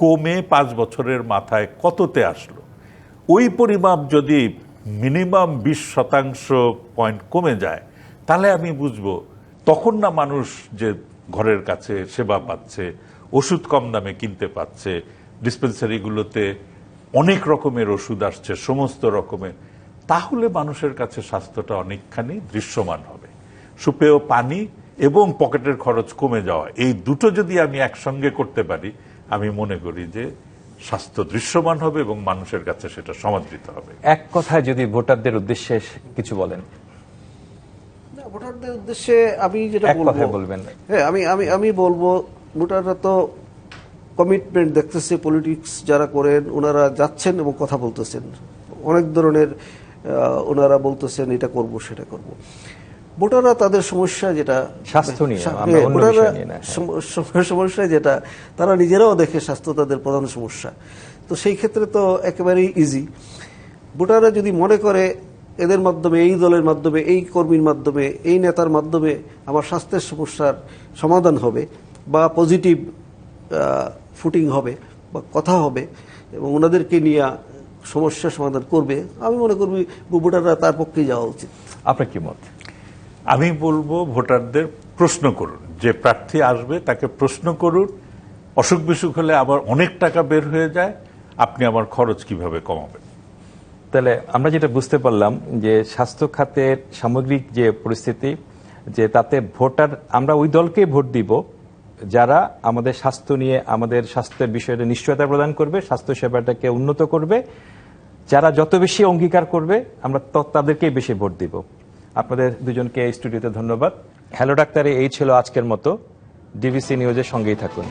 কমে 5 বছরের মাথায় কততে আসলো। ওই পরিমাপ যদি মিনিমাম 20% পয়েন্ট কমে যায়, তাহলে আমি বুঝবো তখন না মানুষ যে ঘরের কাছে সেবা পাচ্ছে, ওষুধ কম দামে কিনতে পাচ্ছে, ডিসপেন্সারিগুলোতে অনেক রকমের ওষুধ আসছে, সমস্ত রকমের, তাহলে মানুষের কাছে স্বাস্থ্যটা অনেকখানি দৃশ্যমান হবে। সুপেয় পানি এবং পকেটের খরচ কমে যাওয়া, এই দুটো যদি আমি একসঙ্গে করতে পারি, আমি মনে করি যে স্বাস্থ্য দৃশ্যমান হবে এবং মানুষের কাছে সেটা সমাদৃত হবে। এক কথায় যদি ভোটারদের উদ্দেশ্যে কিছু বলেন। ভোটারদের উদ্দেশ্যে আমি যেটা এক কথায় বলবেন। হ্যাঁ, আমি বলবো, ভোটাররা তো কমিটমেন্ট দেখতেছে, পলিটিক্স যারা করেন ওনারা যাচ্ছেন এবং কথা বলতেছেন, অনেক ধরনের ওনারা বলতেছেন এটা করব সেটা করব। ভোটাররা তাদের সমস্যা যেটা স্বাস্থ্য নিয়ে, আমরা অন্য বিষয় নিয়ে না, সমস্যা যেটা তারা নিজেরাও দেখে, স্বাস্থ্য তাদের প্রধান সমস্যা। তো সেই ক্ষেত্রে তো একেবারেই ইজি। ভোটাররা যদি মনে করে এদের মাধ্যমে, এই দলের মাধ্যমে, এই কর্মীর মাধ্যমে, এই নেতার মাধ্যমে আমার স্বাস্থ্যের সমস্যার সমাধান হবে বা পজিটিভ ফুটিং হবে বা কথা হবে এবং ওনাদেরকে নিয়ে সমস্যার সমাধান করবে, আমি মনে করবি ভোটাররা তার পক্ষেই যাওয়া উচিত। আপনার কি মত? আমি বলবো ভোটারদের প্রশ্ন করুন, যে প্রার্থী আসবে তাকে প্রশ্ন করুন। অসুখ বিসুখ হলে আবার অনেক টাকা বের হয়ে যায়, আপনি আমার খরচ কিভাবে কমাবেন। তাহলে আমরা যেটা বুঝতে পারলাম যে স্বাস্থ্য খাতের সামগ্রিক যে পরিস্থিতি, যে তাতে ভোটার, আমরা ওই দলকে ভোট দিব যারা আমাদের স্বাস্থ্য নিয়ে, আমাদের স্বাস্থ্যের বিষয়টা নিশ্চয়তা প্রদান করবে, স্বাস্থ্য সেবাটাকে উন্নত করবে। যারা যত বেশি অঙ্গীকার করবে আমরা তাদেরকেই বেশি ভোট দিব। আপনাদের দুজনকে এই স্টুডিওতে ধন্যবাদ। হ্যালো ডাক্তারে এই ছিল আজকের মতো। ডিবিসি নিউজের সঙ্গেই থাকুন।